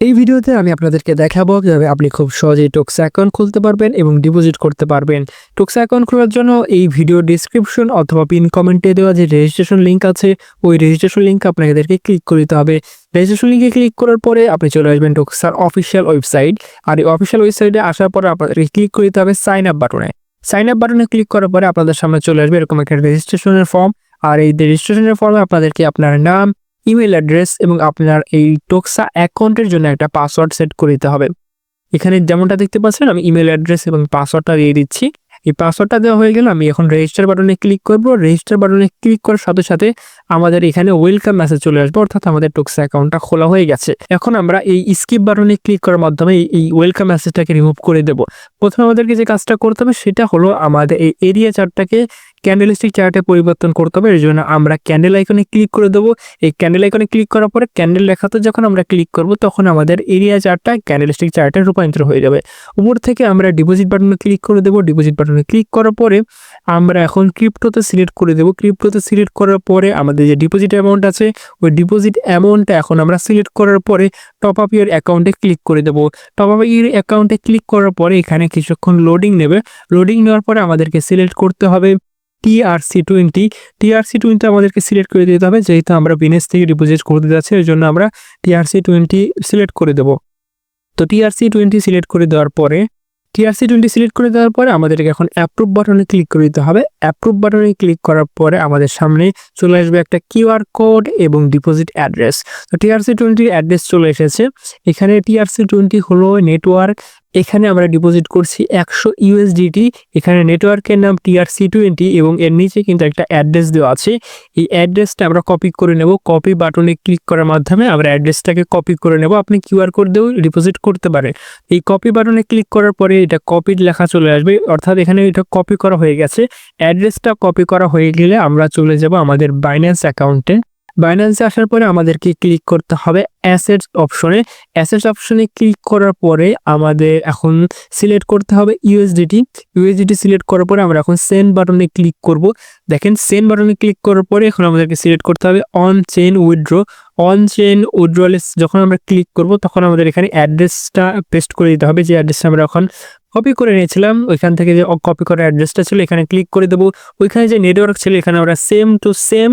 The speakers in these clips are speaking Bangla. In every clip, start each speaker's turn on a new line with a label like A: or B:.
A: এই ভিডিওতে আমি আপনাদেরকে দেখাবো কিভাবে আপনি খুব সহজেই টোক্সা অ্যাকাউন্ট খুলতে পারবেন এবং ডিপোজিট করতে পারবেন। টোক্সা অ্যাকাউন্ট খোলার জন্য এই ভিডিও ডেসক্রিপশন অথবা পিন কমেন্টে দেওয়া যে রেজিস্ট্রেশন লিঙ্ক আছে, ওই রেজিস্ট্রেশন লিঙ্কে আপনাদেরকে ক্লিক করে দিতে হবে। রেজিস্ট্রেশন লিঙ্কে ক্লিক করার পরে আপনি চলে আসবেন টোক্সার অফিসিয়াল ওয়েবসাইট। আর এই অফিসিয়াল ওয়েবসাইটে আসার পরে আপনাদেরকে ক্লিক করে দিতে হবে সাইন আপ বাটনে। সাইন আপ বাটনে ক্লিক করার পরে আপনাদের সামনে চলে আসবে এরকম একটা রেজিস্ট্রেশনের ফর্ম। আর এই রেজিস্ট্রেশনের ফর্মে আপনাদেরকে আপনার নাম, ইমেল অ্যাড্রেস এবং আপনার এই টোক্সা অ্যাকাউন্টের জন্য একটা পাসওয়ার্ড সেট করে দিতে হবে। এখানে যেমনটা দেখতে পাচ্ছেন আমি ইমেল অ্যাড্রেস এবং পাসওয়ার্ডটা দিয়ে দিচ্ছি। এই পাসওয়ার্ডটা দেওয়া হয়ে গেলে আমি এখন রেজিস্টার বাটনে ক্লিক করব। রেজিস্টার বাটনে ক্লিক করার সাথে সাথে আমাদের এখানে ওয়েলকাম মেসেজ চলে আসবে, অর্থাৎ আমাদের টোক্সা অ্যাকাউন্টটা খোলা হয়ে গেছে। এখন আমরা এই স্কিপ বাটনে ক্লিক করার মাধ্যমে এই ওয়েলকাম মেসেজটাকে রিমুভ করে দেব। প্রথমে আমাদেরকে যে কাজটা করতে হবে সেটা হলো আমাদের এই এরিয়া চার্টটাকে ক্যান্ডেলস্টিক চার্টে পরিবর্তন করতে হবে। এর জন্য আমরা ক্যান্ডেল আইকনে ক্লিক করে দেবো। এই ক্যান্ডেল আইকনে ক্লিক করার পরে ক্যান্ডেল লেখাতে যখন আমরা ক্লিক করব তখন আমাদের এরিয়া চার্টটা ক্যান্ডেলস্টিক চার্টে রূপান্তর হয়ে যাবে। উপর থেকে আমরা ডিপোজিট বাটনে ক্লিক করে দেবো। ডিপোজিট বাটনে ক্লিক করার পরে আমরা এখন ক্রিপ্টোতে সিলেক্ট করে দেবো। ক্রিপ্টোতে সিলেক্ট করার পরে আমাদের যে ডিপোজিট অ্যামাউন্ট আছে ওই ডিপোজিট অ্যামাউন্টটা এখন আমরা সিলেক্ট করার পরে টপ আপ ইয়ার অ্যাকাউন্টে ক্লিক করে দেবো। টপ আপ ইয়ার অ্যাকাউন্টে ক্লিক করার পরে এখানে কিছুক্ষণ লোডিং নেবে। লোডিং নেওয়ার পরে আমাদেরকে সিলেক্ট করতে হবে TRC20। TRC20 আমাদেরকে সিলেক্ট করে দিতে হবে, যেহেতু আমরা বিনেস থেকে ডিপোজিট করতে যাচ্ছি এর জন্য আমরা TRC20 সিলেক্ট করে দেব। তো TRC20 সিলেক্ট করে দেওয়ার পরে আমাদেরকে এখন অ্যাপ্রুভ বাটনে ক্লিক করে দিতে হবে। অ্যাপ্রুভ বাটনে ক্লিক করার পরে আমাদের সামনে চলে আসবে একটা কিউআর কোড এবং ডিপোজিট অ্যাড্রেস। তো TRC20 অ্যাড্রেস চলে এসেছে। এখানে TRC20 হলো নেটওয়ার্ক। এখানে আমরা ডিপোজিট করছি 100 USDT। এখানে নেটওয়ার্কের নাম TRC20 এবং এর নিচে কিন্তু একটা অ্যাড্রেস দেওয়া আছে। এই অ্যাড্রেসটা আমরা কপি করে নেব। কপি বাটনে ক্লিক করার মাধ্যমে আমরা অ্যাড্রেসটাকে কপি করে নেব। আপনি কিউআর কোড দিয়েও ডিপোজিট করতে পারেন। এই কপি বাটনে ক্লিক করার পরে এটা কপির লেখা চলে আসবে, অর্থাৎ এখানে এটা কপি করা হয়ে গেছে। অ্যাড্রেসটা কপি করা হয়ে গেলে আমরা চলে যাব আমাদের বাইন্যান্স অ্যাকাউন্টে। বাইন্যান্সে আসার পরে আমাদেরকে ক্লিক করতে হবে অ্যাসেটস অপশনে। অ্যাসেটস অপশনে ক্লিক করার পরে আমাদের এখন সিলেক্ট করতে হবে ইউএসডিটি সিলেক্ট করার পরে আমরা এখন সেন্ড বাটনে ক্লিক করব। দেখেন সেন্ড বাটনে ক্লিক করার পরে এখন আমাদেরকে সিলেক্ট করতে হবে অন চেইন উইথড্রলে যখন আমরা ক্লিক করব তখন আমাদের এখানে অ্যাড্রেসটা পেস্ট করে দিতে হবে, যে অ্যাড্রেসটা আমরা এখন কপি করে নিয়েছিলাম। ওইখান থেকে যে কপি করা অ্যাড্রেসটা ছিল এখানে ক্লিক করে দেবো। ওইখানে যে নেটওয়ার্ক ছিল এখানে আমরা সেম টু সেম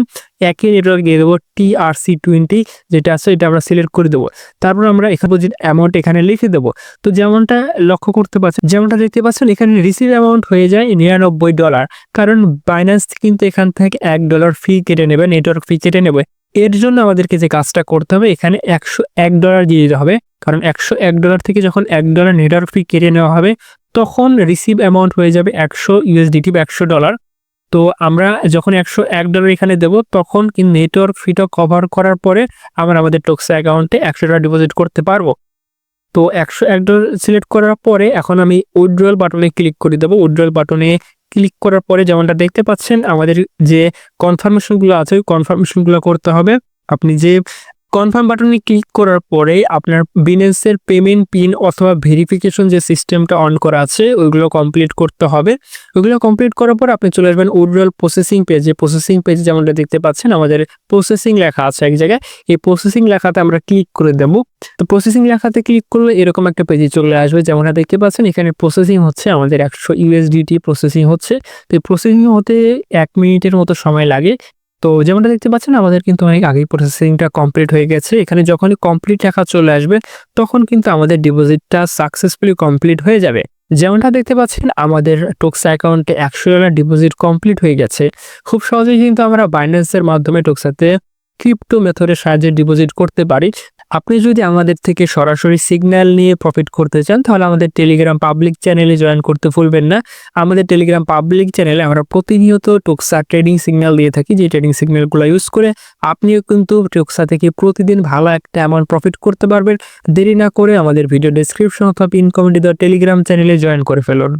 A: একই নেটওয়ার্ক দিয়ে দেবো TRC20 যেটা আছে এটা আমরা সিলেক্ট করে দেবো। তারপর আমরা এখানে ডিপোজিট অ্যামাউন্ট এখানে লিখে দেবো। তো যেমনটা লক্ষ্য করতে পারছেন, যেমনটা দেখতে পাচ্ছেন এখানে রিসিভ অ্যামাউন্ট হয়ে যায় $99, কারণ বাইন্যান্স কিন্তু এখান থেকে $1 ফি কেটে নেবে, নেটওয়ার্ক ফি কেটে নেবে। এর জন্য আমাদেরকে যে কাজটা করতে হবে এখানে $101 দিয়ে দিতে হবে, কারণ $101 থেকে যখন $1 নেটওয়ার্ক ফি কেটে নেওয়া হবে তখন রিসিভ অ্যামাউন্ট হয়ে যাবে 100 USDT বা $100। তো আমরা যখন $101 এখানে দেব তখন কিন্তু নেটওয়ার্ক ফিটা কভার করার পরে আমরা আমাদের টোক্সা অ্যাকাউন্টে $100 ডিপোজিট করতে পারবো। তো $101 সিলেক্ট করার পরে এখন আমি উইথড্রল বাটনে ক্লিক করে দেবো। উইথড্রল বাটনে ক্লিক করার পরে যেমনটা দেখতে পাচ্ছেন আমাদের যে কনফার্মেশনগুলো আছে ওই কনফার্মেশনগুলো করতে হবে। আপনি যে কনফার্ম বাটনে ক্লিক করার পরে আপনার বিনেন্সের পেমেন্ট পিন অথবা ভেরিফিকেশন যে সিস্টেমটা অন করা আছে ওইগুলো কমপ্লিট করতে হবে। ওইগুলো কমপ্লিট করার পর আপনি চলে আসবেন উইথড্রল প্রসেসিং পেজে। প্রসেসিং পেজে যেমনটা দেখতে পাচ্ছেন আমাদের প্রসেসিং লেখা আছে এক জায়গায়। এই প্রসেসিং লেখাতে আমরা ক্লিক করে দেব। তো প্রসেসিং লেখাতে ক্লিক করলে এরকম একটা পেজে চলে আসবে। যেমনটা দেখতে পাচ্ছেন এখানে প্রসেসিং হচ্ছে আমাদের 100 USDT প্রসেসিং হচ্ছে। তো এই প্রসেসিং হতে 1 মিনিটের মতো সময় লাগে। তো যেমনটা দেখতে পাচ্ছেন আমাদের কিন্তু অনেক আগেই প্রসেসিংটা কমপ্লিট হয়ে গেছে। এখানে যখনই কমপ্লিট লেখা চলে আসবে তখন কিন্তু আমাদের ডিপোজিটটা সাকসেসফুলি কমপ্লিট হয়ে যাবে। যেমনটা দেখতে পাচ্ছেন আমাদের টোক্সা অ্যাকাউন্টে $100 ডিপোজিট কমপ্লিট হয়ে গেছে। খুব সহজেই কিন্তু আমরা বাইন্যান্সের মাধ্যমে টোক্সাতে ক্রিপ্টো মেথডের সাহায্যে ডিপোজিট করতে পারি। আপনি যদি আমাদের থেকে সরাসরি সিগন্যাল নিয়ে প্রফিট করতে চান তাহলে আমাদের টেলিগ্রাম পাবলিক চ্যানেলে জয়েন করতে ভুলবেন না। আমাদের টেলিগ্রাম পাবলিক চ্যানেলে আমরা প্রতিনিয়ত টোক্সা ট্রেডিং সিগন্যাল দিয়ে থাকি, যে ট্রেডিং সিগন্যালগুলো ইউজ করে আপনিও কিন্তু টোক্সা থেকে প্রতিদিন ভালো একটা অ্যামাউন্ট প্রফিট করতে পারবেন। দেরি না করে আমাদের ভিডিও ডেসক্রিপশন অথবা পিন কমেন্টে দেওয়া টেলিগ্রাম চ্যানেলে জয়েন করে ফেলুন।